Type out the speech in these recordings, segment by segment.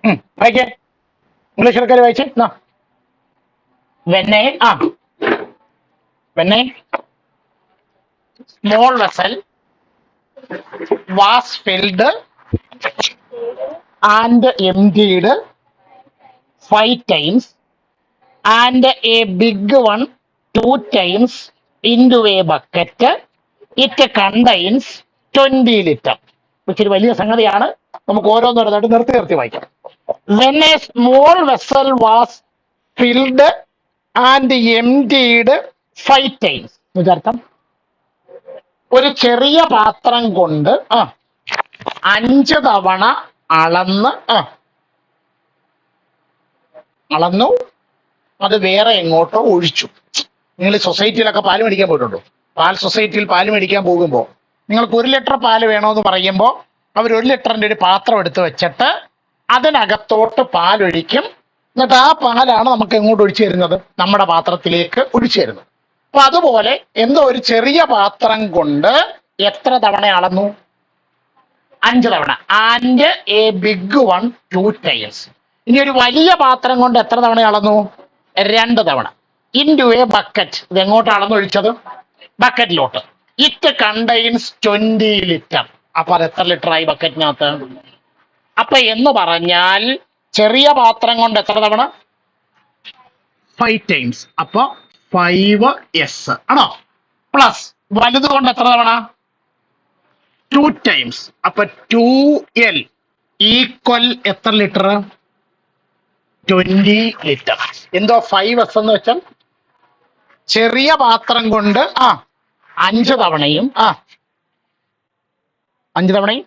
വായിക്കേ, English ആൾക്കാർ വായിച്ചേ. When when small vessel was filled and emptied 5 times and a big one 2 times into a bucket. It contains 20 liter. ഇച്ചിരി വലിയ സംഗതിയാണ്, നമുക്ക് ഓരോന്നോരോന്നായിട്ട് നിർത്തി നിർത്തി വായിക്കാം. When a small vessel was filled and emptied 5 times, അർത്ഥം ഒരു ചെറിയ പാത്രം കൊണ്ട് 5 തവണ അളന്നു അത് വേറെ എങ്ങോട്ടോ ഒഴിച്ചു. നിങ്ങൾ സൊസൈറ്റിയിലൊക്കെ പാല് മേടിക്കാൻ പോയിട്ടുണ്ടോ? സൊസൈറ്റിയിൽ പാല് മേടിക്കാൻ പോകുമ്പോൾ നിങ്ങൾക്ക് 1 ലിറ്റർ പാല് വേണമെന്ന് പറയുമ്പോൾ അവർ 1 ലിറ്ററിന്റെ ഒരു പാത്രം എടുത്ത് വെച്ചിട്ട് അതിനകത്തോട്ട് പാലൊഴിക്കും. എന്നിട്ട് ആ പാലാണ് നമുക്ക് എങ്ങോട്ട് ഒഴിച്ചു തരുന്നത്? നമ്മുടെ പാത്രത്തിലേക്ക് ഒഴിച്ചു തരുന്നത്. അപ്പൊ അതുപോലെ എന്തോ ഒരു ചെറിയ പാത്രം കൊണ്ട് എത്ര തവണ അളന്നു? 5 തവണ. And a big one 2 times. ഇനി ഒരു വലിയ പാത്രം കൊണ്ട് എത്ര തവണ അളന്നു? 2 തവണ. Into a bucket. ഇത് എങ്ങോട്ട് അളന്നൊഴിച്ചത്? ബക്കറ്റിലോട്ട്. It contains 20 litre. അപ്പൊ അത് എത്ര ലിറ്റർ ആയി ബക്കറ്റിനകത്ത്? അപ്പൊ എന്ന് പറഞ്ഞാൽ ചെറിയ പാത്രം കൊണ്ട് എത്ര തവണ? 5 times. അപ്പൊ 5s ആണോ? പ്ലസ് വലുത് കൊണ്ട് എത്ര തവണ? 2 times. അപ്പൊ 2l ഈക്വൽ എത്ര ലിറ്റർ? 20 ലിറ്റർ. എന്തോ 5s എന്ന് വെച്ചാൽ ചെറിയ പാത്രം കൊണ്ട് 5 തവണയും 5 തവണയും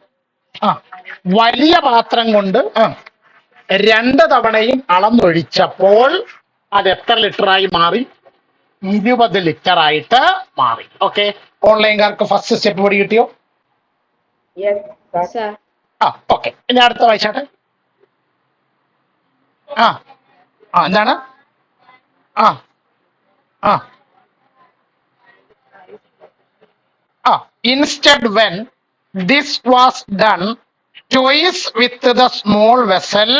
വലിയ പാത്രം കൊണ്ട് 2 തവണയും അളന്നൊഴിച്ചപ്പോൾ അത് എത്ര ലിറ്ററായി മാറി? 20 ലിറ്റർ ആയിട്ട് മാറി. ഓക്കെ, ഓൺലൈൻകാർക്ക് ഫസ്റ്റ് സ്റ്റെപ്പ് കൂടി കിട്ടിയോ? ഓക്കെ, ഇനി അടുത്ത വായിച്ചാട്ടെ. എന്താണ്? Instead when this was done twice with the small vessel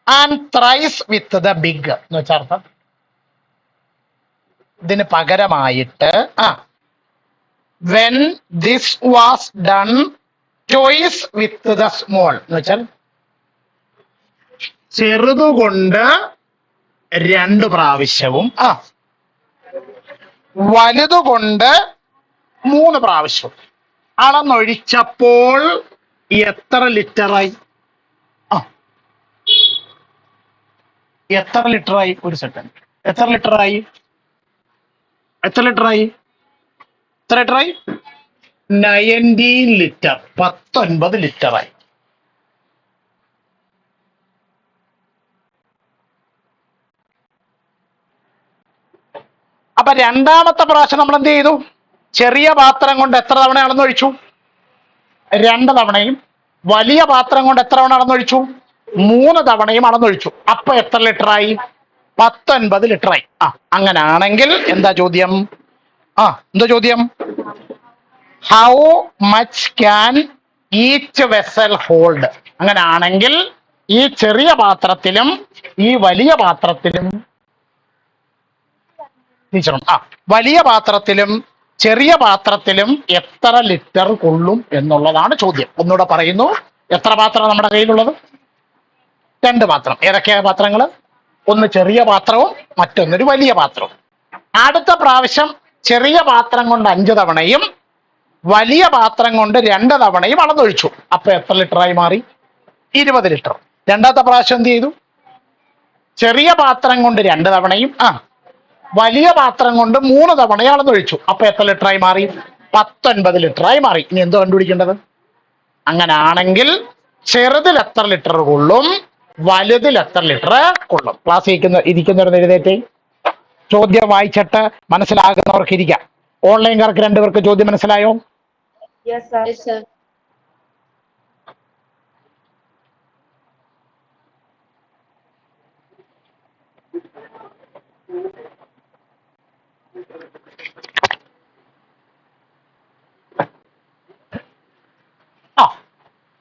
and thrice with the big. എന്ന് വെച്ചാൽ അർത്ഥം ഇതിന് പകരമായിട്ട് when this was done twice with the small എന്ന് വെച്ചാൽ ചെറുതുകൊണ്ട് 2 പ്രാവശ്യവും വലുതുകൊണ്ട് 3 പ്രാവശ്യവും അളന്നൊഴിച്ചപ്പോൾ എത്ര ലിറ്ററായി? എത്ര ലിറ്ററായി? ഒരു സെക്കൻഡ്. എത്ര ലിറ്ററായി? 19 ലിറ്റർ. 19 ലിറ്ററായി. അപ്പൊ രണ്ടാമത്തെ പ്രാവശ്യം നമ്മൾ എന്ത് ചെയ്തു? ചെറിയ പാത്രം കൊണ്ട് എത്ര തവണ അളന്നൊഴിച്ചു? 2 തവണയും. വലിയ പാത്രം കൊണ്ട് എത്ര തവണ അളന്നൊഴിച്ചു? 3 തവണയും അളന്നൊഴിച്ചു. അപ്പൊ എത്ര ലിറ്ററായി? 19 ലിറ്ററായി. അങ്ങനാണെങ്കിൽ എന്താ ചോദ്യം? എന്താ ചോദ്യം? How much can each vessel hold? അങ്ങനാണെങ്കിൽ ഈ ചെറിയ പാത്രത്തിലും ഈ വലിയ പാത്രത്തിലും വലിയ പാത്രത്തിലും ചെറിയ പാത്രത്തിലും എത്ര ലിറ്റർ കൊള്ളും എന്നുള്ളതാണ് ചോദ്യം. ഒന്നുകൂടെ പറയുന്നു. എത്ര പാത്രം നമ്മുടെ കയ്യിലുള്ളത്? 2 പാത്രം. ഏതൊക്കെയാ പാത്രങ്ങൾ? ഒന്ന് ചെറിയ പാത്രവും മറ്റൊന്നൊരു വലിയ പാത്രവും. അടുത്ത പ്രാവശ്യം ചെറിയ പാത്രം കൊണ്ട് 5 തവണയും വലിയ പാത്രം കൊണ്ട് 2 തവണയും അളന്നൊഴിച്ചു. അപ്പൊ എത്ര ലിറ്ററായി മാറി? 20 ലിറ്റർ. രണ്ടാമത്തെ പ്രാവശ്യം എന്ത് ചെയ്തു? ചെറിയ പാത്രം കൊണ്ട് 2 തവണയും വലിയ പാത്രം കൊണ്ട് 3 തവണയും അളന്നൊഴിച്ചു. അപ്പൊ എത്ര ലിറ്ററായി മാറി? 19 ലിറ്ററായി മാറി. ഇനി എന്തോ കണ്ടുപിടിക്കേണ്ടത്? അങ്ങനാണെങ്കിൽ ചെറുതിൽ എത്ര ലിറ്റർ കൊള്ളും, വലുതിൽ എത്ര ലിറ്റർ കൊള്ളും? ക്ലാസ് ഇരിക്കുന്നവർ എഴുതേറ്റ്. ചോദ്യം വായിച്ചിട്ട് മനസ്സിലാകുന്നവർക്ക് ഇരിക്കാം. ഓൺലൈൻകാർക്ക് 2 പേർക്ക് ചോദ്യം മനസ്സിലായോ?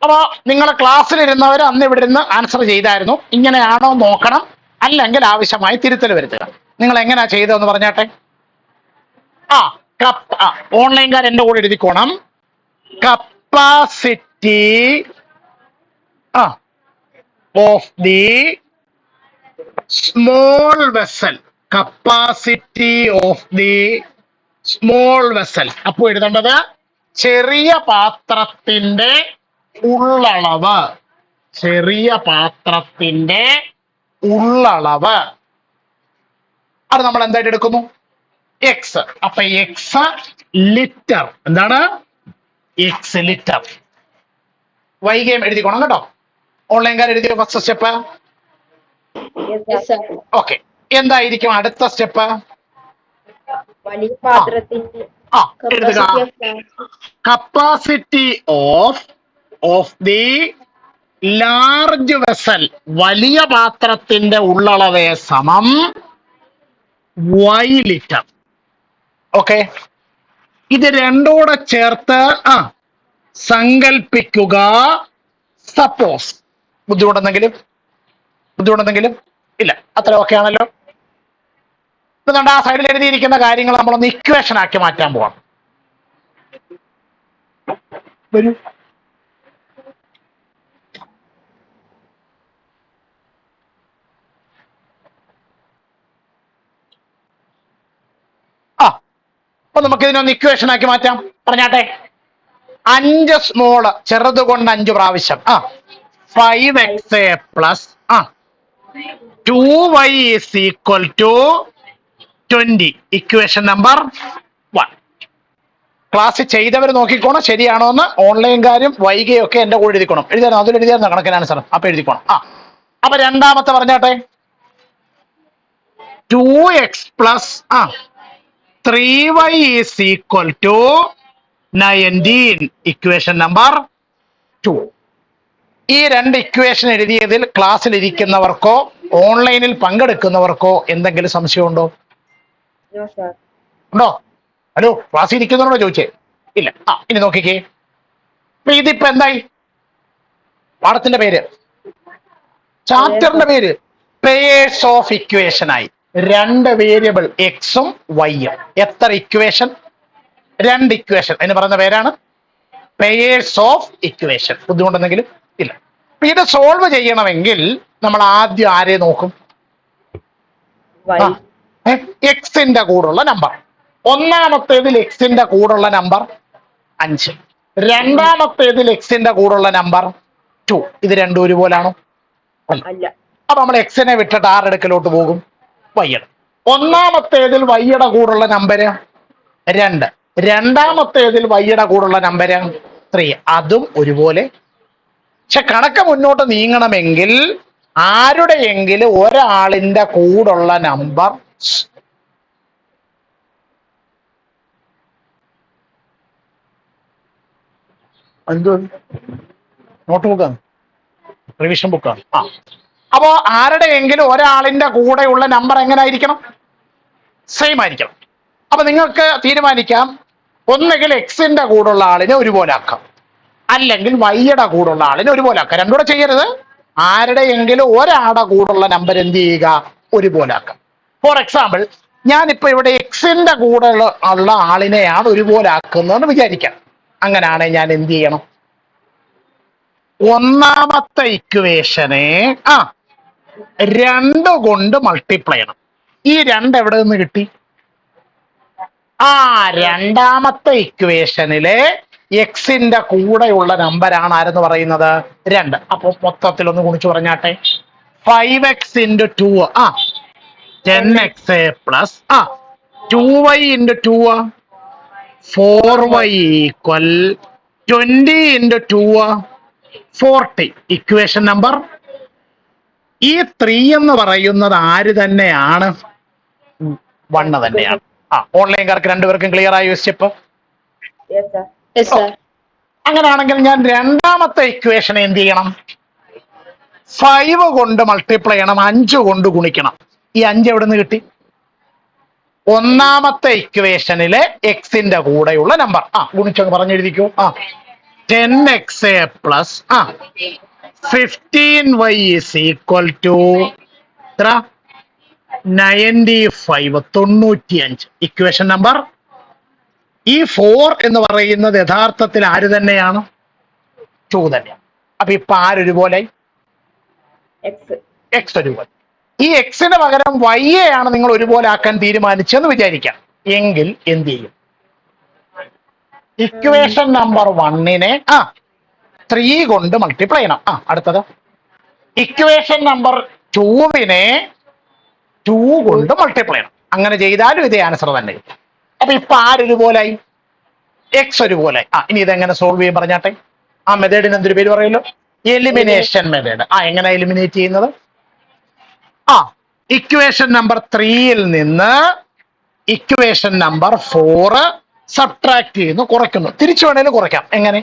അപ്പോ നിങ്ങളെ ക്ലാസ്സിലിരുന്നവർ അന്ന് ഇവിടെ ഇരുന്ന് ആൻസർ ചെയ്തായിരുന്നു. ഇങ്ങനെയാണോ നോക്കണം, അല്ലെങ്കിൽ ആവശ്യമായി തിരുത്തൽ വരുത്തുക. നിങ്ങൾ എങ്ങനെയാ ചെയ്തതെന്ന് പറഞ്ഞാട്ടെ. ആ ഓൺലൈൻകാർ എന്റെ കൂടെ എഴുതിക്കോണം. Capacity of the small vessel. Capacity of the small vessel. അപ്പൊ എഴുതേണ്ടത് ചെറിയ പാത്രത്തിന്റെ ഉള്ളളവ്. ചെറിയ പാത്രത്തിന്റെ ഉള്ളളവ്. അത് നമ്മൾ എന്തായിട്ട് എടുക്കുന്നു? എക്സ്. അപ്പൊ എക്സ് ലിറ്റർ. എന്താണ്? X litre. വൈകിയും എഴുതിക്കോണം കേട്ടോ. ഓൺലൈൻകാർ എഴുതിയ ഫസ്റ്റ് സ്റ്റെപ്പ്. ഓക്കെ, എന്തായിരിക്കും അടുത്ത step? Capacity of the large vessel. വലിയ പാത്രത്തിന്റെ ഉള്ളളവ് സമം y ലിറ്റർ. ഓക്കെ, ഇത് രണ്ടൂടെ ചേർത്ത് സങ്കൽപ്പിക്കുക. സപ്പോസ് ബുദ്ധിമുട്ടെന്തെങ്കിലും ഇല്ല, അത്ര ഓക്കെ ആണല്ലോ. ഇതുകൊണ്ട് ആ സൈഡിൽ എഴുതിയിരിക്കുന്ന കാര്യങ്ങൾ നമ്മളൊന്ന് ഇക്വേഷൻ ആക്കി മാറ്റാൻ പോവാം. വരൂ. അപ്പൊ നമുക്ക് ഇതിനൊന്ന് ഇക്വേഷൻ ആക്കി മാറ്റാം. പറഞ്ഞാട്ടെ. 5 സ്മോള്, ചെറുത് കൊണ്ട് 5 പ്രാവശ്യം. 5x plus 2y is equal to 20. Equation number 1. Class ചെയ്തവർ നോക്കിക്കോണം ശരിയാണോ എന്ന്. ഓൺലൈൻകാരും വൈകിയൊക്കെ എന്റെ കൂടെ എഴുതിക്കോണം. എഴുതാനോ അതിൽ എഴുതിയായിരുന്നു കണക്കിന് ആൻസർ. അപ്പൊ എഴുതിക്കോണം. അപ്പൊ രണ്ടാമത്തെ പറഞ്ഞാട്ടെ. 2x plus 3y is equal to 19. Equation number 2. ഈ രണ്ട് ഇക്വേഷൻ എഴുതിയതിൽ ക്ലാസ്സിൽ ഇരിക്കുന്നവർക്കോ ഓൺലൈനിൽ പങ്കെടുക്കുന്നവർക്കോ എന്തെങ്കിലും സംശയമുണ്ടോ? ഉണ്ടോ? ഹലോ, ക്ലാസ്സിൽ ഇരിക്കുന്നവരോടോ ചോദിച്ചേ? ഇല്ല. ഇനി നോക്കിക്കേ. ഇതിപ്പോ എന്തായി? പാഠത്തിന്റെ പേര്, ചാപ്റ്ററിന്റെ പേര് പേയേഴ്സ് ഓഫ് ഇക്വേഷൻ ആയി. 2 വേരിയബിൾ എക്സും വൈയും. എത്ര ഇക്വേഷൻ? 2 ഇക്വേഷൻ. അതിന് പറയുന്ന പേരാണ് പേയേഴ്സ് ഓഫ് ഇക്വേഷൻ. ബുദ്ധിമുട്ടെന്തെങ്കിലും ഇല്ല. ഇത് സോൾവ് ചെയ്യണമെങ്കിൽ നമ്മൾ ആദ്യം ആരെ നോക്കും? എക്സിന്റെ കൂടുള്ള നമ്പർ. ഒന്നാമത്തേതിൽ എക്സിന്റെ കൂടുള്ള നമ്പർ 5. രണ്ടാമത്തേതിൽ എക്സിന്റെ കൂടുള്ള നമ്പർ 2. ഇത് രണ്ടും ഒരുപോലാണോ? അല്ല. അപ്പൊ നമ്മൾ എക്സിനെ വിട്ടിട്ട് ആരെടുക്കലോട്ട് പോകും? വൈയുടെ. ഒന്നാമത്തേതിൽ വൈയുടെ കൂടുള്ള നമ്പര് 2. രണ്ടാമത്തേതിൽ വൈയുടെ കൂടുള്ള നമ്പര് 3. അതും ഒരുപോലെ. പക്ഷെ കണക്ക് മുന്നോട്ട് നീങ്ങണമെങ്കിൽ ആരുടെയെങ്കിലും ഒരാളിന്റെ കൂടുള്ള നമ്പർ നോട്ട് ബുക്കാണ്, റിവിഷൻ ബുക്കാണ്. അപ്പോ ആരുടെയെങ്കിലും ഒരാളിന്റെ കൂടെയുള്ള നമ്പർ എങ്ങനെ ആയിരിക്കണം? സെയിം ആയിരിക്കണം. അപ്പൊ നിങ്ങൾക്ക് തീരുമാനിക്കാം, ഒന്നുകിൽ എക്സിന്റെ കൂടുള്ള ആളിനെ ഒരുപോലെ ആക്കാം, അല്ലെങ്കിൽ വൈയുടെ കൂടുള്ള ആളിനെ ഒരുപോലെ ആക്കാം. രണ്ടുകൂടെ ചെയ്യരുത്. ആരുടെയെങ്കിലും ഒരാളുടെ കൂടുള്ള നമ്പർ എന്ത് ചെയ്യുക? ഒരുപോലെ ആക്കാം. ഫോർ എക്സാമ്പിൾ, ഞാനിപ്പോ ഇവിടെ എക്സിന്റെ കൂടെ ഉള്ള ആളിനെയാണ് ഒരുപോലെ ആക്കുന്നതെന്ന് വിചാരിക്കാം. അങ്ങനെയാണെങ്കിൽ ഞാൻ എന്ത് ചെയ്യണം? ഒന്നാമത്തെ ഇക്വേഷനെ 2 കൊണ്ട് മൾട്ടിപ്ലൈ ചെയ്യണം. ഈ 2 എവിടെ നിന്ന് കിട്ടി? രണ്ടാമത്തെ ഇക്വേഷനിലെ എക്സിന്റെ കൂടെയുള്ള നമ്പറാണ് ആരെന്ന് പറയുന്നത്? 2. അപ്പൊ മൊത്തത്തിൽ ഒന്ന് ഗുണിച്ചു പറഞ്ഞാട്ടെ. 5x into 2 10x plus 2y into 2 4y equal 20 into 2 40. Equation number. ഈ 3 എന്ന് പറയുന്നത് ആര് തന്നെയാണ്? 1 തന്നെയാണ്. ഓൺലൈൻകാർക്ക് രണ്ടുപേർക്കും ക്ലിയർ ആയോ സ്റ്റെപ്പ്? അങ്ങനെയാണെങ്കിൽ ഞാൻ രണ്ടാമത്തെ ഇക്വേഷൻ എന്ത് ചെയ്യണം? 5 കൊണ്ട് മൾട്ടിപ്ലൈ ചെയ്യണം, 5 കൊണ്ട് ഗുണിക്കണം. ഈ 5 എവിടെ നിന്ന് കിട്ടി? ഒന്നാമത്തെ ഇക്വേഷനിലെ എക്സിന്റെ കൂടെയുള്ള നമ്പർ. ഗുണിച്ചൊക്കെ പറഞ്ഞെഴുതിക്കൂ. 10x plus 15y is equal to എത്ര 95 95. ഇക്വേഷൻ നമ്പർ ഈ 4 എന്ന് പറയുന്നത് യഥാർത്ഥത്തിൽ ആര് തന്നെയാണ്? 2 തന്നെയാണ്. അപ്പൊ ഇപ്പൊ ആരൊരുപോലെ? എക്സ് ഒരുപോലെ. ഈ എക്സിന് പകരം വൈയെ ആണ് നിങ്ങൾ ഒരുപോലെ ആക്കാൻ തീരുമാനിച്ചെന്ന് വിചാരിക്കാം. എങ്കിൽ എന്ത് ചെയ്യും? ഇക്വേഷൻ നമ്പർ 1നെ 3 കൊണ്ട് മൾട്ടിപ്ലൈ ചെയ്യണം. അടുത്തത് ഇക്വേഷൻ നമ്പർ 2വിനെ 2 കൊണ്ട് മൾട്ടിപ്ലൈ ചെയ്യണം. അങ്ങനെ ചെയ്താലും ഇതേ ആൻസർ തന്നെ കിട്ടും. അപ്പൊ ഇപ്പൊ ആരൊരുപോലായി? എക്സ് ഒരുപോലെ. ഇനി ഇതെങ്ങനെ സോൾവ് ചെയ്യും പറഞ്ഞാട്ടെ. ആ മെത്തേഡിന് എന്തൊരു പേര് പറയുമല്ലോ? Elimination method. എങ്ങനെ എലിമിനേറ്റ് ചെയ്യുന്നത്? ഇക്വേഷൻ നമ്പർ 3യിൽ നിന്ന് ഇക്വേഷൻ നമ്പർ 4 സബ്ട്രാക്ട് ചെയ്യുന്നു, കുറയ്ക്കുന്നു. തിരിച്ചു വേണേലും കുറയ്ക്കാം. എങ്ങനെ?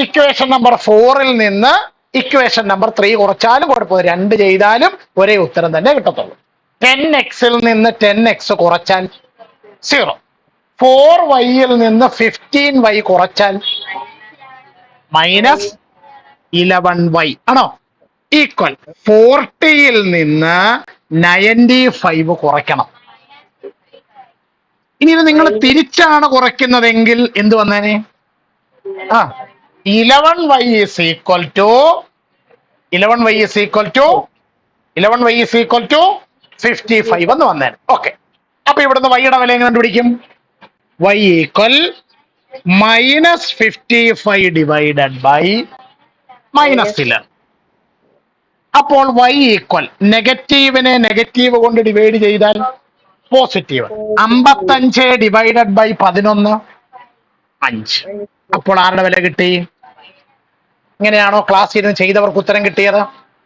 ഇക്വേഷൻ നമ്പർ 4ൽ നിന്ന് ഇക്വേഷൻ നമ്പർ 3 കുറച്ചാലും കുഴപ്പമില്ല. 2 ചെയ്താലും ഒരേ ഉത്തരം തന്നെ കിട്ടത്തുള്ളൂ. 10xൽ നിന്ന് 10x കുറച്ചാൽ 0. 4yൽ നിന്ന് 15y കുറച്ചാൽ മൈനസ് 11y ആണോ? ഈക്വൽ 40യിൽ നിന്ന് 95 കുറയ്ക്കണം. ഇനി ഇത് നിങ്ങൾ തിരിച്ചാണ് കുറയ്ക്കുന്നതെങ്കിൽ എന്ത് വന്നേനെ? 11y ഈസ് ഈക്വൽ ടു 55 എന്ന് വന്നേനെ. ഓക്കെ. അപ്പൊ ഇവിടുന്ന് വൈയുടെ വില എങ്ങനെ കണ്ടുപിടിക്കും? y equal -55 divided by -11. അപ്പോൾ y ഈക്വൽ നെഗറ്റീവിനെ നെഗറ്റീവ് കൊണ്ട് ഡിവൈഡ് ചെയ്താൽ പോസിറ്റീവ്. 55 divided by 11 5. അപ്പോൾ ആരുടെ വില കിട്ടി? ഇങ്ങനെയാണോ ക്ലാസ്സിൽ ഇരുന്ന് ചെയ്തവർക്ക് ഉത്തരം കിട്ടിയത്?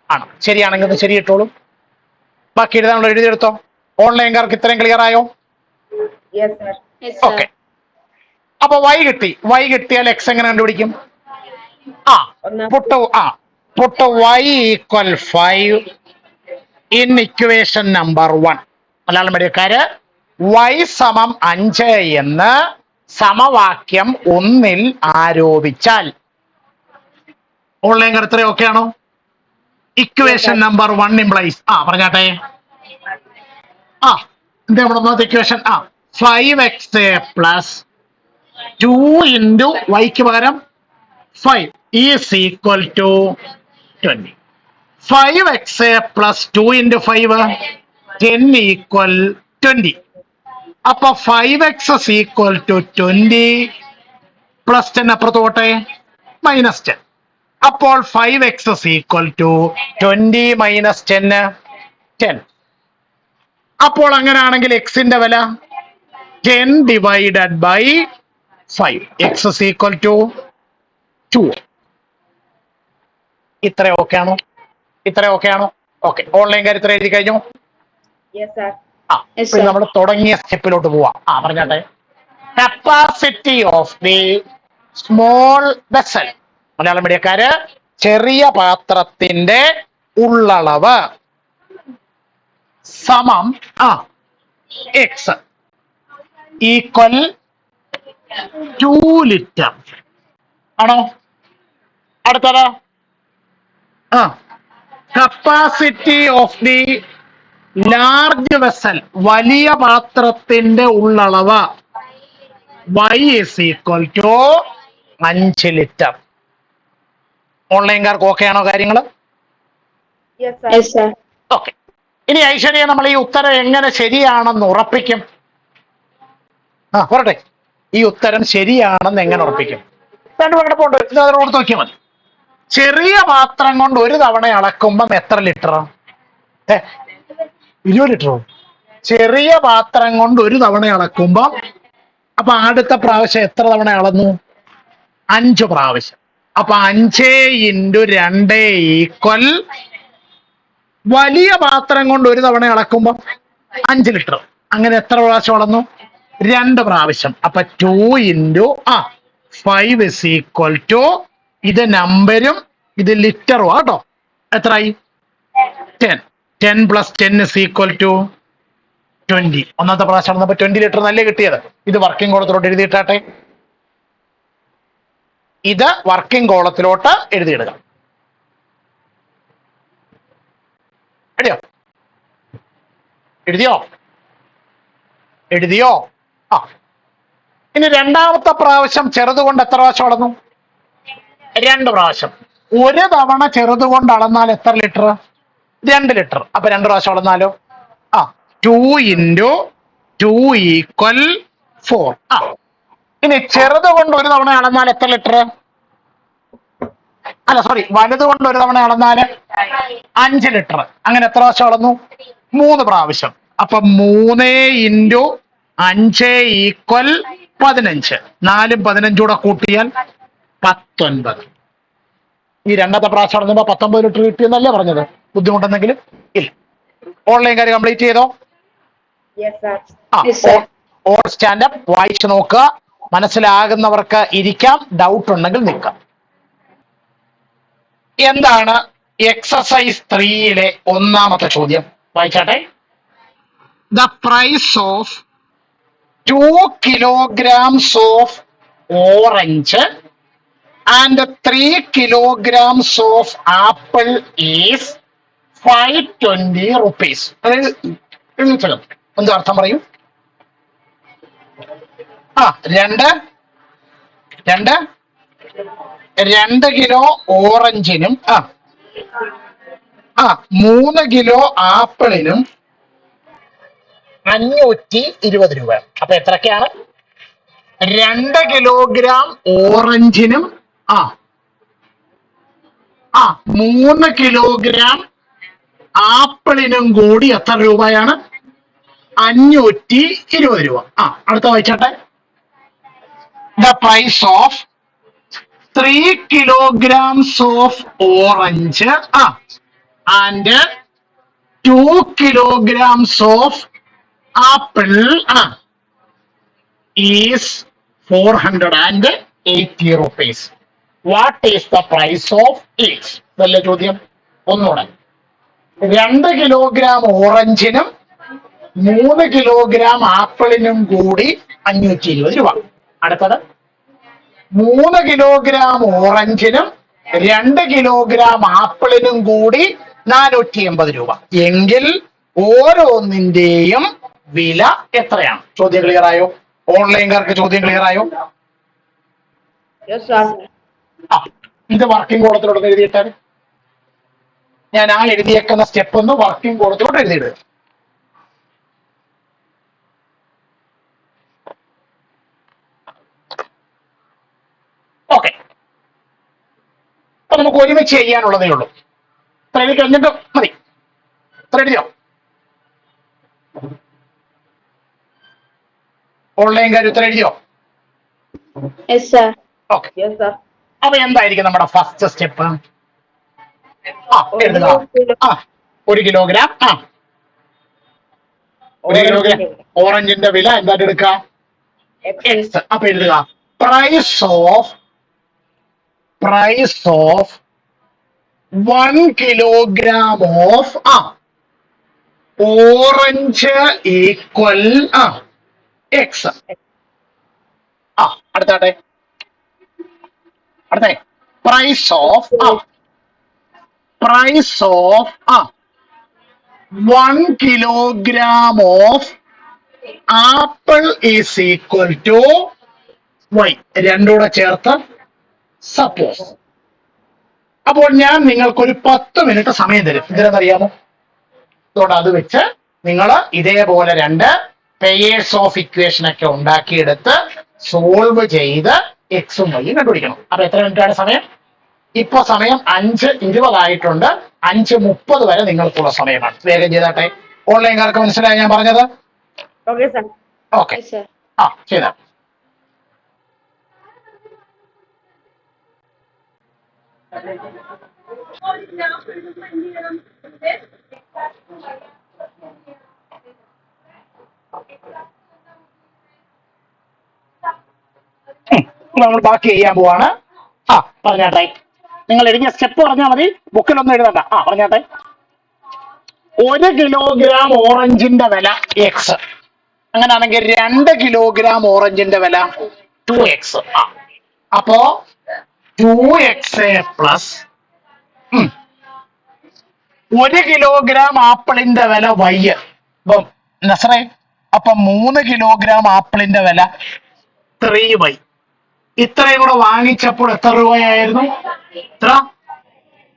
ആണ്. ശരിയാണെങ്കിൽ ഒന്ന് ശരി ഇട്ടോളൂ. ബാക്കി എഴുതാനുള്ള എഴുതിയെടുത്തോ. ഓൺലൈൻകാർക്ക് ഇത്രയും ക്ലിയർ ആയോ? ഓക്കെ. അപ്പൊ y കിട്ടി. y കിട്ടിയാൽ x എങ്ങനെ കണ്ടുപിടിക്കും? Put y equal 5 in equation number 1. Malayalam മീഡിയക്കാര് y സമം 5 എന്ന് സമവാക്യം 1ൽ ആരോപിച്ചാൽ ഓൺലൈൻകാർ ഇത്രയും ഓക്കെ ആണോ? ഇക്വേഷൻ നമ്പർ 1 ഇംപ്ലൈസ് പറഞ്ഞാട്ടെ. എന്താ നമ്മുടെ ഇക്വേഷൻ? 5x പ്ലസ് 2 ഇൻറ്റു വൈക്ക് പകരം 5 is equal to 20. 5x plus 2 into 5 10 equal 20. അപ്പൊ 5x ഈക്വൽ ടു 20 പ്ലസ് 10 അപ്പുറത്ത് പോട്ടെ -10. അപ്പോൾ 5x ഈക്വൽ ടു 20 മൈനസ് 10 10. അപ്പോൾ അങ്ങനെയാണെങ്കിൽ എക്സിന്റെ വില 10 divided by 5. x equal to 2. ഇത്ര ഓക്കെ ആണോ? ഓക്കെ. ഓൺലൈൻകാർ ഇത്ര എഴുതി കഴിഞ്ഞു? നമ്മൾ തുടങ്ങിയ സ്റ്റെപ്പിലോട്ട് പോവാം. പറഞ്ഞാട്ടെ. Capacity of the small vessel. Malayalam മീഡിയക്കാര് ചെറിയ പാത്രത്തിന്റെ ഉള്ളളവ് സമം x ഈക്വൽ 2 ലിറ്റർ ആണോ? അടുത്തത് capacity of the large vessel വലിയ പാത്രത്തിന്റെ ഉള്ളളവ് y is equal to 5 litre. ഓൺലൈൻകാർക്ക് ഓക്കെ ആണോ കാര്യങ്ങൾ? ഓക്കെ. ഇനി ഐശ്വര്യ നമ്മൾ ഈ ഉത്തരം എങ്ങനെ ശരിയാണെന്ന് ഉറപ്പിക്കും? പറട്ടെ. ഈ ഉത്തരം ശരിയാണെന്ന് എങ്ങനെ ഉറപ്പിക്കും? 2 കിടപ്പുണ്ട്. ഇത് അതിനോട് നോക്കിയാൽ മതി. ചെറിയ പാത്രം കൊണ്ട് ഒരു തവണ അളക്കുമ്പം എത്ര ലിറ്റർ? 20 ലിറ്ററോ? ചെറിയ പാത്രം കൊണ്ട് ഒരു തവണ അളക്കുമ്പം അപ്പൊ അടുത്ത പ്രാവശ്യം എത്ര തവണ അളന്നു? 5 പ്രാവശ്യം. അപ്പൊ 5 ഇൻറ്റു 2 ഈക്വൽ വലിയ പാത്രം കൊണ്ട് ഒരു തവണ അളക്കുമ്പോ 5 ലിറ്റർ. അങ്ങനെ എത്ര പ്രാവശ്യം അളന്നു? 2 പ്രാവശ്യം. അപ്പൊ 2 ഇൻറ്റു 5 ഇസ് ഈക്വൽ ടു ഇത് നമ്പരും ഇത് ലിറ്ററും കേട്ടോ. എത്രയായി? 10. 10 പ്ലസ് 10 ഇസ് ഈക്വൽ ടു 20. ഒന്നാമത്തെ പ്രാവശ്യം അളന്നപ്പോ 20 ലിറ്റർ നല്ല കിട്ടിയത്. ഇത് വർക്കിംഗ് കൊടുത്തോട്ട് എഴുതിയിട്ടാട്ടെ. ഇത് വർക്കിംഗ് കോളത്തിലോട്ട് എഴുതിയിടുക. എഴുതിയോ? എഴുതിയോ? എഴുതിയോ? ആ, ഇനി രണ്ടാമത്തെ പ്രാവശ്യം ചെറുതുകൊണ്ട് എത്ര പ്രാവശ്യം അളന്നു? 2 പ്രാവശ്യം. ഒരു തവണ ചെറുതുകൊണ്ട് അളന്നാൽ എത്ര ലിറ്റർ? 2 ലിറ്റർ. അപ്പൊ 2 പ്രാവശ്യം അളന്നാലോ? ആ, 2 × 2 = 4. ആ, ഇനി ചെറുത് കൊണ്ട് ഒരു തവണ അളന്നാൽ എത്ര ലിറ്റർ? അല്ല സോറി, വലുത് കൊണ്ട് ഒരു തവണ അളന്നാല് 5 ലിറ്റർ. അങ്ങനെ എത്ര പ്രാവശ്യം അളന്നു? 3 പ്രാവശ്യം. അപ്പൊ 3 × 5 = 15. 4ഉം 15 കൂടെ കൂട്ടിയാൽ 19. ഈ രണ്ടാമത്തെ പ്രാവശ്യം അളന്നുമ്പോ 19 ലിറ്റർ കിട്ടിയെന്നല്ലേ പറഞ്ഞത്? ബുദ്ധിമുട്ടെന്തെങ്കിലും ഇല്ല. ഓൺലൈൻ കാര്യം കംപ്ലീറ്റ് ചെയ്തോ? ഓൾ സ്റ്റാൻഡപ്പ് വായിച്ചു നോക്കുക. മനസ്സിലാകുന്നവർക്ക് ഇരിക്കാം, ഡൗട്ട് ഉണ്ടെങ്കിൽ നിൽക്കാം. എന്താണ് എക്സസൈസ് 3-ലെ ഒന്നാമത്തെ ചോദ്യം? വായിച്ചാട്ടെ. The price of 2 kilograms of orange and 3 kilograms of apple is 520 rupees. എന്താ അർത്ഥം പറയൂ? ആ, 2 കിലോ ഓറഞ്ചിനും 3 കിലോ ആപ്പിളിനും 520 രൂപ. അപ്പൊ എത്രയൊക്കെയാണ്? 2 കിലോഗ്രാം ഓറഞ്ചിനും 3 കിലോഗ്രാം ആപ്പിളിനും കൂടി എത്ര രൂപയാണ്? 520 രൂപ. അടുത്ത വായിച്ചാട്ടെ. The price of 3 kilograms of orange and 2 kilograms of apple is 480 rupees. What is the price of each? നല്ല ചോദ്യം. ഒന്നുകൂടെ. 2 കിലോഗ്രാം ഓറഞ്ചിനും 3 കിലോഗ്രാം ആപ്പിളിനും കൂടി 520 രൂപ. അടുത്തത് 3 കിലോഗ്രാം ഓറഞ്ചിനും 2 കിലോഗ്രാം ആപ്പിളിനും കൂടി 480 രൂപ. എങ്കിൽ ഓരോന്നിന്റെയും വില എത്രയാണ്? ചോദ്യം ക്ലിയർ ആയോ? ഓൺലൈൻകാർക്ക് ചോദ്യം ക്ലിയർ ആയോ? ഇത് വർക്കിംഗ് കോളത്തിലോട്ട് എഴുതിയിട്ടാൽ ഞാൻ എഴുതിയേക്കുന്ന സ്റ്റെപ്പ് ഒന്ന് വർക്കിംഗ് കോളത്തിലോട്ട് എഴുതിയിടുക. ഓക്കെ, അപ്പൊ നമുക്ക് ഒരുമിച്ച് ചെയ്യാനുള്ളതേ ഉള്ളൂ. ഇത്ര എഴുതി കഴിഞ്ഞിട്ട് മതി. ഇത്ര എഴുതിയോ? ഓൺലൈൻകാർ ഉത്തരം എഴുതിയോ? ഓക്കെ, അപ്പൊ എന്തായിരിക്കും നമ്മുടെ ഫസ്റ്റ് സ്റ്റെപ്പ്? എഴുതുക. 1 കിലോഗ്രാം 1 കിലോഗ്രാം ഓറഞ്ചിന്റെ വില എന്തായിട്ട് എടുക്കുക? X. അപ്പൊ എഴുതുക. Price of 1 kilogram of orange equal X. അടുത്തേ price of 1 kilogram of apple is equal to Y. രണ്ടൂടെ ചേർത്ത് സപ്പോസ്. അപ്പോൾ ഞാൻ നിങ്ങൾക്കൊരു 10 മിനിറ്റ് സമയം തരും. ഇതിനെന്നറിയാമോ? അതുകൊണ്ട് അത് വെച്ച് നിങ്ങൾ ഇതേപോലെ 2 പെയേഴ്സ് ഓഫ് ഇക്വേഷൻ ഒക്കെ ഉണ്ടാക്കിയെടുത്ത് സോൾവ് ചെയ്ത് എക്സും വൈയും കണ്ടുപിടിക്കണം. അപ്പൊ എത്ര മിനിറ്റാണ് സമയം? ഇപ്പൊ സമയം 5:20 ആയിട്ടുണ്ട്. 5:30 വരെ നിങ്ങൾക്കുള്ള സമയമാണ്. വേഗം ചെയ്താട്ടെ. ഓൺലൈൻകാർക്ക് മനസ്സിലായി ഞാൻ പറഞ്ഞത്? ഓക്കെ, ചെയ്താ. നമ്മൾ ബാക്കി ചെയ്യാൻ പോവാണ്. പറഞ്ഞാട്ടെ. നിങ്ങൾ എഴുതിയ സ്റ്റെപ്പ് പറഞ്ഞാൽ മതി, ബുക്കിലൊന്നും എഴുതണ്ട. പറഞ്ഞാട്ടെ. 1 കിലോഗ്രാം ഓറഞ്ചിന്റെ വില X. അങ്ങനെയാണെങ്കിൽ 2 കിലോഗ്രാം ഓറഞ്ചിന്റെ വില 2X. അപ്പോ 2xa പ്ലസ് 1 കിലോഗ്രാം ആപ്പിളിന്റെ വില വൈ. അപ്പം നസറേ, അപ്പൊ 3 കിലോഗ്രാം ആപ്പിളിന്റെ വില 3y. ഇത്രയും കൂടെ വാങ്ങിച്ചപ്പോൾ എത്ര രൂപയായിരുന്നു? എത്ര?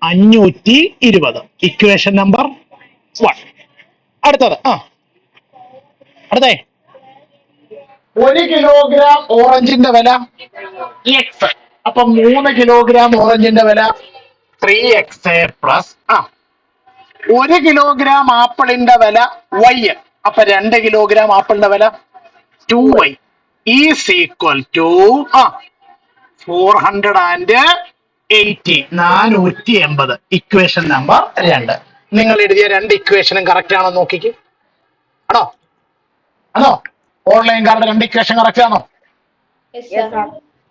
520. Equation number 1. അടുത്തത് അടുത്തേ 1 കിലോഗ്രാം ഓറഞ്ചിന്റെ വില എക്സ്. അപ്പൊ 3 കിലോഗ്രാം ഓറഞ്ചിന്റെ വില 3xa പ്ലസ് 1 കിലോഗ്രാം ആപ്പിളിന്റെ വില വൈ. അപ്പൊ 2 കിലോഗ്രാം ആപ്പിളിന്റെ വില 2y is equal to 480. 480. Equation number 2. നിങ്ങൾ എഴുതിയ 2 ഇക്വേഷനും കറക്റ്റ് ആണോ നോക്കിക്ക്. ആണോ? ആണോ? ഓൺലൈൻകാരുടെ 2 ഇക്വേഷൻ കറക്റ്റ് ആണോ?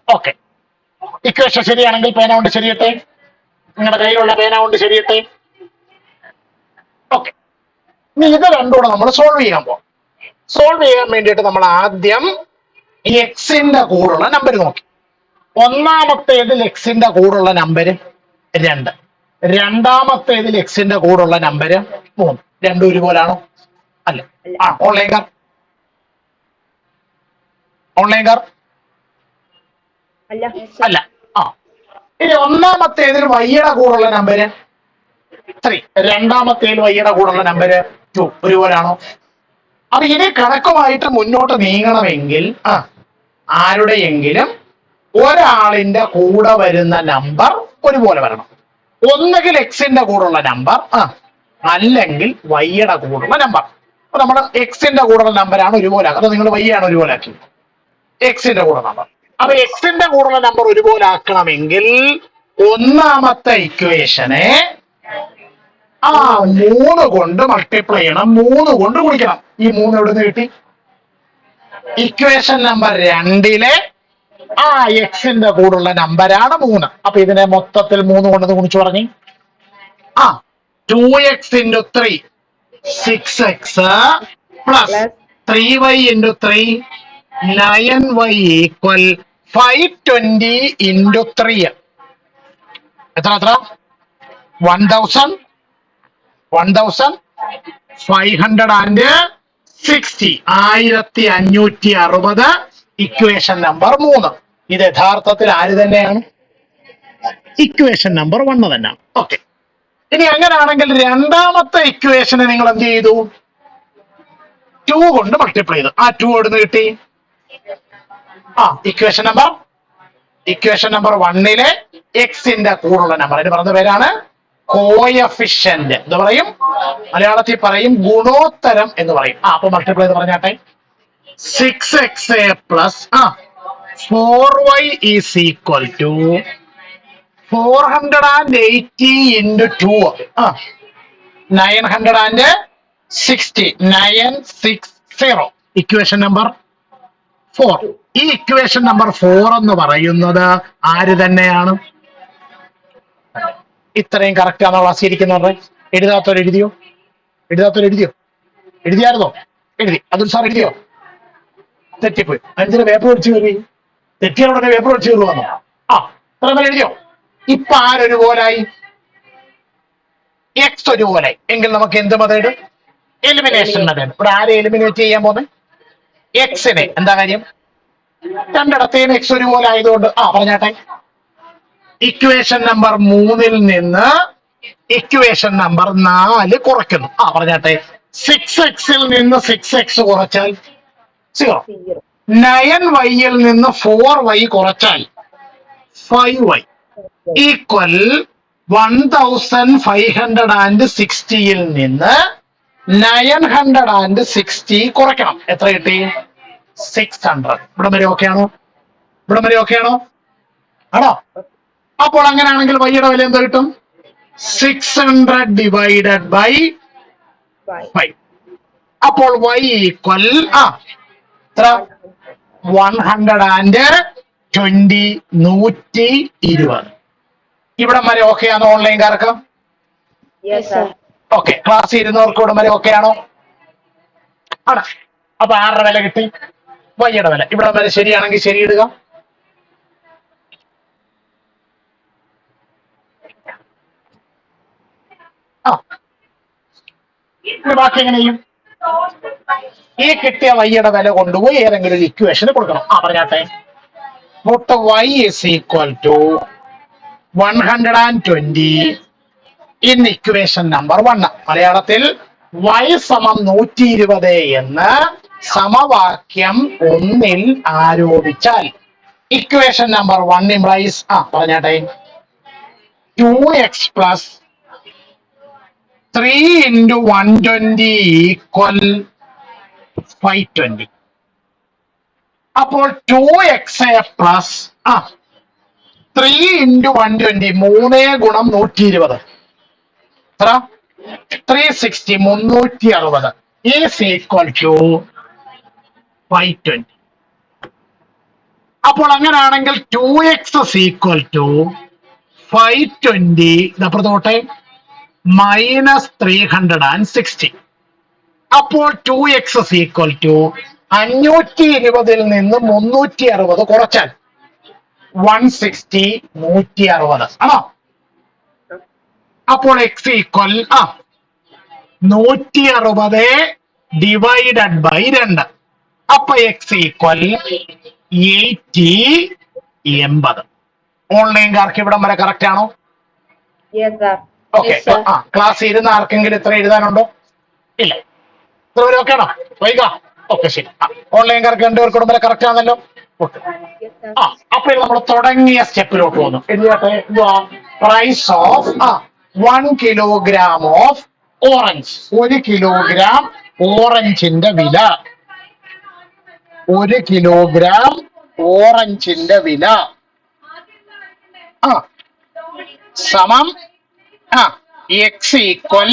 ഓക്കെ. ഇക്വേഷൻ ശരിയാണെങ്കിൽ പേന കൊണ്ട് ശരിയട്ടെ. നിങ്ങളുടെ കയ്യിലുള്ള പേന കൊണ്ട് ശരിയട്ടെ. ഓക്കെ. ഇനി ഇത് രണ്ടുകൂടെ നമ്മൾ സോൾവ് ചെയ്യാൻ പോകും. സോൾവ് ചെയ്യാൻ വേണ്ടിയിട്ട് നമ്മൾ ആദ്യം എക്സിന്റെ കൂടുള്ള നമ്പർ നോക്കി. ഒന്നാമത്തേതിൽ എക്സിന്റെ കൂടുള്ള നമ്പർ 2. രണ്ടാമത്തേതിൽ എക്സിന്റെ കൂടുള്ള നമ്പർ 3. രണ്ടും ഒരുപോലാണോ? അല്ല. ഓൺലൈൻകാർ അല്ല. ഇനി ഒന്നാമത്തേതിൽ വൈയുടെ കൂടുള്ള നമ്പർ 3. രണ്ടാമത്തേതിൽ വൈയുടെ കൂടുള്ള നമ്പർ 2. ഒരുപോലാണോ? അപ്പൊ ഇനി കണക്കുമായിട്ട് മുന്നോട്ട് നീങ്ങണമെങ്കിൽ ആരുടെയെങ്കിലും ഒരാളിന്റെ കൂടെ വരുന്ന നമ്പർ ഒരുപോലെ വരണം. ഒന്നുകിൽ എക്സിന്റെ കൂടെയുള്ള നമ്പർ അല്ലെങ്കിൽ വൈയുടെ കൂടെയുള്ള നമ്പർ. അപ്പൊ നമ്മൾ എക്സിന്റെ കൂടെയുള്ള നമ്പറാണ് ഒരുപോലെ. അത് നിങ്ങൾ വൈയാണ് ഒരുപോലെ ആക്കി. എക്സിന്റെ കൂടെ നമ്പർ. അപ്പൊ എക്സിന്റെ കൂടെയുള്ള നമ്പർ ഒരുപോലെ ആക്കണമെങ്കിൽ ഒന്നാമത്തെ ഇക്വേഷനെ 3 കൊണ്ട് മൾട്ടിപ്ലൈ ചെയ്യണം. 3 കൊണ്ട് ഗുണിക്കണം. ഈ 3 എവിടുന്ന് കിട്ടി? ഇക്വേഷൻ നമ്പർ 2ലെ എക്സിന്റെ കൂടുള്ള നമ്പരാണ് 3. അപ്പൊ ഇതിനെ മൊത്തത്തിൽ 3 കൊണ്ടെന്ന് ഗുണിച്ചു പറഞ്ഞു. 2x into 3 6x plus 3y into 3 9y equal 520 into 3. എത്ര 1560. 1560. Equation number 3. ഇത് യഥാർത്ഥത്തിൽ ആര് തന്നെയാണ്? ഇക്വേഷൻ നമ്പർ 1 തന്നെയാണ്. ഓക്കെ. ഇനി അങ്ങനെയാണെങ്കിൽ രണ്ടാമത്തെ ഇക്വേഷനെ നിങ്ങൾ എന്ത് ചെയ്തു? 2 കൊണ്ട് മൾട്ടിപ്ലൈ ചെയ്തു. 2 എവിടുന്ന് കിട്ടി? ഇക്വേഷൻ നമ്പർ 1ലെ എക്സിന്റെ കൂടുള്ള നമ്പർ. അതിന് പറഞ്ഞ പേരാണ് കോയഫിഷ്യന്റ്. എന്ന് പറയും, മലയാളത്തിൽ പറയും ഗുണോത്തരം എന്ന് പറയും. അപ്പൊ മൾട്ടിപ്ലൈ എന്ന് പറഞ്ഞാട്ടെ. 6xa plus 4y is equal to 480 into 2 960. 960. Equation number 4. ഈ ഇക്വേഷൻ നമ്പർ 4 എന്ന് പറയുന്നത് ആര് തന്നെയാണ്? ഇത്രയും കറക്റ്റ് ആണോ ക്ലാസ് ഇരിക്കുന്നവരുടെ? എഴുതാത്തവർ എഴുതിയോ? എഴുതിയായിരുന്നോ? എഴുതി. അതുൽ സാർ എഴുതിയോ? തെറ്റിപ്പോയി. 5 പേപ്പർ ഒഴിച്ചു കയറി. തെറ്റിയ ഉടനെ പേപ്പർ ഒഴിച്ചു കയറുവാന്നോ? ഇത്ര പേര് എഴുതിയോ? ഇപ്പൊ ആരൊരുപോലായി? എക്സ് ഒരുപോലായി. എങ്കിൽ നമുക്ക് എന്ത് മെത്തേഡ്? Elimination method. ഇവിടെ ആരെ എലിമിനേറ്റ് ചെയ്യാൻ പോകുന്നത്? എക്സിനെ. എന്താ കാര്യം? രണ്ടിടത്തേനും എക്സ് ഒരുപോലെ ആയതുകൊണ്ട് പറഞ്ഞാട്ടെ. ഇക്വേഷൻ നമ്പർ 3ൽ നിന്ന് ഇക്വേഷൻ നമ്പർ 4 കുറയ്ക്കുന്നു. പറഞ്ഞാട്ടെ. 6xൽ നിന്ന് 6x കുറച്ചാൽ 0. 9yൽ നിന്ന് 4y കുറച്ചാൽ 5y ഈക്വൽ 1560ൽ നിന്ന് 960 കുറയ്ക്കണം. എത്ര കിട്ടി? 600. ഇവിടം വരെ ഓക്കെ ആണോ? ആണോ? അപ്പോൾ അങ്ങനെയാണെങ്കിൽ വൈയുടെ വില എന്ത് കിട്ടും? 600 ഡിവൈഡഡ് ബൈ 5. അപ്പോൾ y ഈക്വൽ 120. 120. ഇവിടം വരെ ഓക്കെ ആണോ ഓൺലൈൻകാർക്ക്? ഓക്കെ. ക്ലാസ് ഇരുന്നവർക്ക് ഇവിടം വരെ ഓക്കെ ആണോ? ആണ്. അപ്പൊ 6യുടെ വില കിട്ടി. വൈയുടെ വില ഇവിടം വരെ ശരിയാണെങ്കിൽ ശരി ഇടുക. ബാക്കി എങ്ങനെയും ഈ കിട്ടിയ വൈയുടെ വില കൊണ്ടുപോയി ഏതെങ്കിലും ഒരു ഇക്വേഷന് കൊടുക്കണം. പറഞ്ഞാട്ടെ. Put y is equal to 120 in equation number 1. മലയാളത്തിൽ y സമം 120 എന്ന് സമവാക്യം 1 ആരോപിച്ചാൽ ഇക്വേഷൻ നമ്പർ 1 ഇംപ്ലൈസ് പറഞ്ഞാട്ടെ 2x plus 3 into 120 equal 520. അപ്പോൾ 2x പ്ലസ് 3 into 120 3 ഗുണം 120 എത്ര 360 360 is equal to 520. അപ്പോൾ അങ്ങനെയാണെങ്കിൽ 2x is equal to 520 അപ്പുറത്തോട്ടെ minus 360. അപ്പോൾ 2x is equal to 520 നിന്ന് 360 കുറച്ചാൽ 160 160 ആണോ? അപ്പോൾ x ഈക്വൽ 160 ഡിവൈഡഡ് ബൈ 2. അപ്പൊ x ഈക്വൽ 80. ഓൺലൈൻകാർക്ക് ഇവിടം വരെ കറക്റ്റ് ആണോ? ഓക്കെ. ക്ലാസ് ഇരുന്ന ആർക്കെങ്കിലും ഇത്ര എഴുതാനുണ്ടോ? ഇല്ല. ഇത്ര വരെ ഓക്കെ ആണോ? വൈകാ ഓക്കെ ശരി. ഓൺലൈൻകാർക്ക് 2 പേർക്കൂടെ വരെ കറക്റ്റ് ആണല്ലോ. ഓക്കെ. അപ്പൊ നമ്മൾ തുടങ്ങിയ സ്റ്റെപ്പിലോട്ട് വന്നു. എഴുതിയാട്ടെ. Price of 1 kilogram of orange. 1 kilogram ഓറഞ്ചിന്റെ വില. 1 kilogram ഓറഞ്ചിന്റെ വില സമം x ഈക്വൽ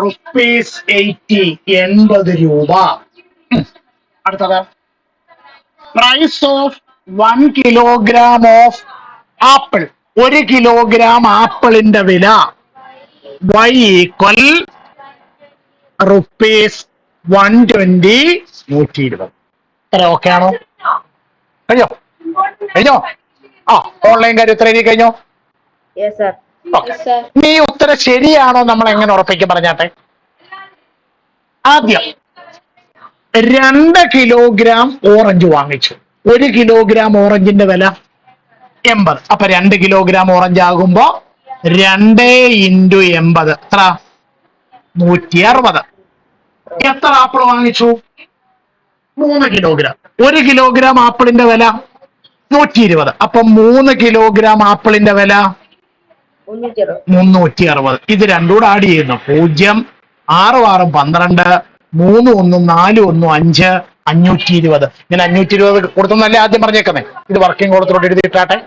റുപ്പീസ് 80 രൂപ. അടുത്തത് price of 1 kilogram of apple. 1 kilogram ആപ്പിളിന്റെ വില y ഈക്വൽ റുപ്പീസ് 120 120. ഇത്ര ഓക്കെ ആണോ? കഴിഞ്ഞോ? ഓൺലൈൻകാർ ഉത്തരം എഴുതി കഴിഞ്ഞോ? നീ ഉത്തരം ശരിയാണോ നമ്മൾ എങ്ങനെ ഉറപ്പിക്കും? പറഞ്ഞാട്ടെ. ആദ്യം 2 kilogram ഓറഞ്ച് വാങ്ങിച്ചു. 1 kilogram ഓറഞ്ചിന്റെ വില 80. അപ്പൊ 2 kilogram ഓറഞ്ച് ആകുമ്പോ 2 into 80 എത്ര? 160. എത്ര ആപ്പിൾ വാങ്ങിച്ചു? 3 kilogram. 1 kilogram ആപ്പിളിന്റെ വില 120. അപ്പൊ 3 kilogram ആപ്പിളിന്റെ വില 360. ഇത് രണ്ടും കൂടെ ആഡ് ചെയ്യുന്നു. 0 6 6 12 3 1 4 1 5 520. ഞാൻ 520 കൊടുത്തെന്നല്ലേ ആദ്യം പറഞ്ഞേക്കുന്നേ. ഇത് വർക്കിംഗ് കൊടുത്തോട്ട് എഴുതിയിട്ടാട്ടെ.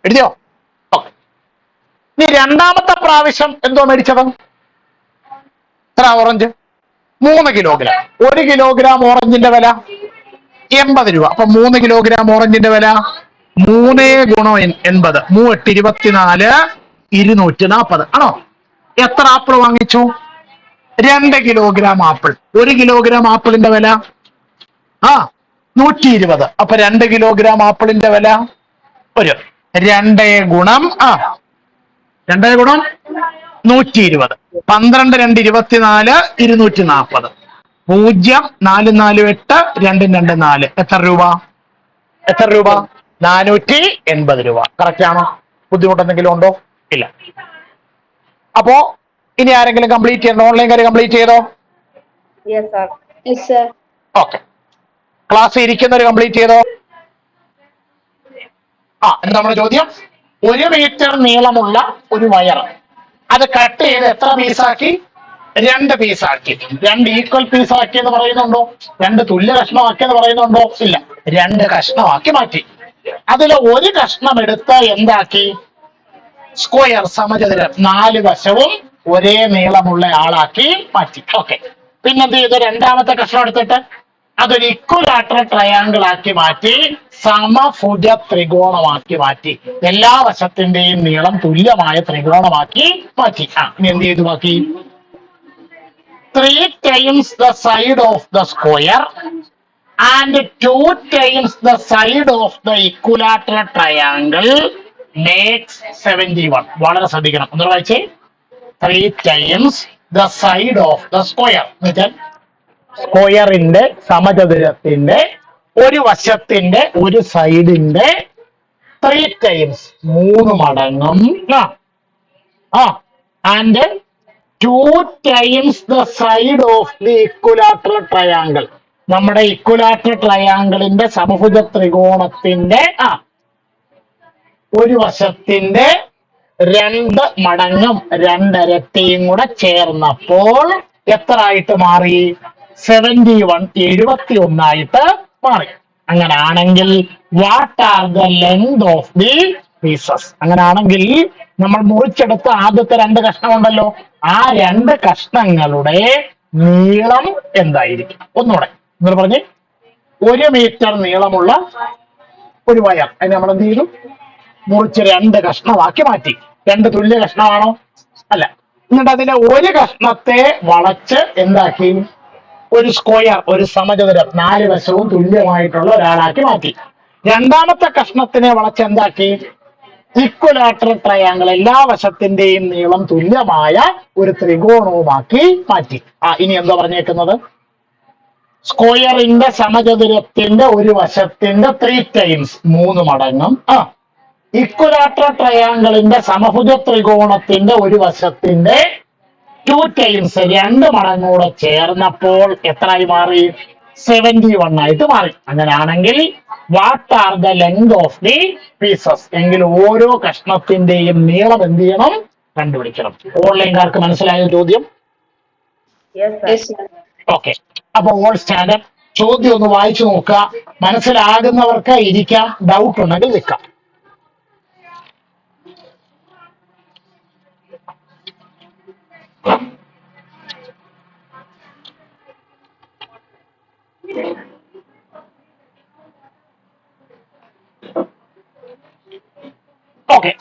എഴുതിയോ? ഇനി രണ്ടാമത്തെ പ്രാവശ്യം എന്തോ മേടിച്ചത്? എത്ര ഓറഞ്ച്? 3 kilogram. 1 kilogram ഓറഞ്ചിന്റെ വില 80 രൂപ. അപ്പൊ 3 kilogram ഓറഞ്ചിന്റെ വില 3 ഗുണം 80 3 24 240 ആണോ? എത്ര ആപ്പിൾ വാങ്ങിച്ചു? 2 kilogram ആപ്പിൾ. 1 kilogram ആപ്പിളിന്റെ വില 120. അപ്പൊ 2 kilogram ആപ്പിളിന്റെ വില 2 ഗുണം 2 ഗുണം 120 12 2 24 240 0 4 4 8 2 2 4 എത്ര രൂപ? 480 രൂപ. കറക്റ്റ് ആണോ? ബുദ്ധിമുട്ടെന്തെങ്കിലും ഉണ്ടോ? ഇല്ല. അപ്പോ ഇനി ആരെങ്കിലും കംപ്ലീറ്റ് ചെയ്യണോ? ഓൺലൈൻകാര് കംപ്ലീറ്റ് ചെയ്തോ? ഓക്കെ. ക്ലാസ് ഇരിക്കുന്നവർ കംപ്ലീറ്റ് ചെയ്തോ? നമ്മുടെ ചോദ്യം, 1 മീറ്റർ നീളമുള്ള ഒരു വയർ, അത് കട്ട് ചെയ്ത് എത്ര പീസാക്കി? 2 പീസാക്കി. 2 ഈക്വൽ പീസാക്കി എന്ന് പറയുന്നുണ്ടോ? 2 തുല്യ കഷ്ണമാക്കി എന്ന് പറയുന്നുണ്ടോ? ഇല്ല. 2 കഷ്ണമാക്കി മാറ്റി. അതില് ഒരു കഷ്ണം എടുത്ത് എന്താക്കി? സ്ക്വയർ, സമചതുരം, 4 വശവും ഒരേ നീളമുള്ള ആളാക്കി മാറ്റി. ഓക്കെ. പിന്നെന്ത് ചെയ്തു? രണ്ടാമത്തെ കഷ്ണം എടുത്തിട്ട് അതൊരു ഇക്വലാറ്ററൽ ട്രയാങ്കിൾ ആക്കി മാറ്റി, സമഭുജ ത്രികോണമാക്കി മാറ്റി. എല്ലാ വശത്തിന്റെയും നീളം തുല്യമായ ത്രികോണമാക്കി മാറ്റി. ഇനി എന്ത് ചെയ്തു? ബാക്കി 3 times the side of the square and 2 times the side of the equilateral triangle makes 71. വളരെ ശ്രദ്ധിക്കണം. ഒന്ന് വായിച്ചേ. 3 times the side of the square. എന്നുവെച്ചാൽ സ്ക്വയറിന്റെ സമചതുരത്തിന്റെ ഒരു വശത്തിന്റെ ഒരു സൈഡിന്റെ 3 times 3 മടങ്ങും and 2 times the side of the equilateral triangle. നമ്മുടെ ഇക്വലാറ്ററൽ ട്രയാങ്കിളിന്റെ സമഭുജ ത്രികോണത്തിന്റെ ഒരു വശത്തിന്റെ 2 മടങ്ങും 2 ഇരട്ടിയും കൂടെ ചേർന്നപ്പോൾ എത്ര ആയിട്ട് മാറി? 71 71 ആയിട്ട് മാറി. അങ്ങനാണെങ്കിൽ what are the length of the pieces? അങ്ങനാണെങ്കിൽ നമ്മൾ മുറിച്ചെടുത്ത ആദ്യത്തെ 2 കഷ്ണം ഉണ്ടല്ലോ, ആ 2 കഷ്ണങ്ങളുടെ നീളം എന്തായിരിക്കും? ഒന്നുകൂടെ നിങ്ങൾ പറഞ്ഞ്. 1 മീറ്റർ നീളമുള്ള ഒരു വയർ, അതിന് നമ്മൾ എന്ത് ചെയ്തു? മുറിച്ച് 2 കഷ്ണമാക്കി മാറ്റി. 2 തുല്യ കഷ്ണമാണോ? അല്ല. എന്നിട്ട് അതിലെ ഒരു കഷ്ണത്തെ വളച്ച് എന്താക്കി? ഒരു സ്ക്വയർ, ഒരു സമചതുരം 4 വശവും തുല്യമായിട്ടുള്ള ഒരാളാക്കി മാറ്റി. രണ്ടാമത്തെ കഷ്ണത്തിനെ വളച്ച് എന്താക്കി? ഇക്വലാറ്ററൽ ട്രയാങ്കിൾ, എല്ലാ വശത്തിന്റെയും നീളം തുല്യമായ ഒരു ത്രികോണവുമാക്കി മാറ്റി. ഇനി എന്താ പറഞ്ഞേക്കുന്നത്? സ്ക്വയറിന്റെ സമചതുരത്തിന്റെ ഒരു വശത്തിന്റെ 3 times 3 മടങ്ങും ഇക്വലാറ്ററൽ ട്രയാങ്കിളിന്റെ സമഭുജ ത്രികോണത്തിന്റെ ഒരു വശത്തിന്റെ 2 times 2 മടങ്ങൂടെ ചേർന്നപ്പോൾ എത്രയായി മാറി? 71 ആയിട്ട് മാറി. അങ്ങനെയാണെങ്കിൽ what are the length of the pieces? എങ്കിൽ ഓരോ കഷ്ണത്തിന്റെയും നീളം എന്ത് ചെയ്യണം? കണ്ടുപിടിക്കണം. ഓൺലൈൻകാർക്ക് മനസ്സിലായ ചോദ്യം? ഓക്കെ. അപ്പൊ ഓൾ സ്റ്റാൻഡേർഡ് ചോദ്യം ഒന്ന് വായിച്ചു നോക്കുക. മനസ്സിലാകുന്നവർക്ക് ഇരിക്കാം, ഡൗട്ട് ഉണ്ടെങ്കിൽ നിൽക്കാം. ഓക്കെ.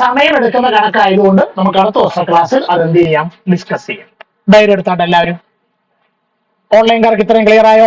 സമയം എടുക്കുന്ന കണക്കായതുകൊണ്ട് നമുക്ക് അടുത്ത ദിവസം ക്ലാസ്സിൽ അതെന്ത് ചെയ്യാം? ഡിസ്കസ് ചെയ്യാം. ധൈര്യം എടുത്താട്ട് എല്ലാവരും. ഓൺലൈൻകാർക്ക് ഇത്രയും ക്ലിയർ ആയോ?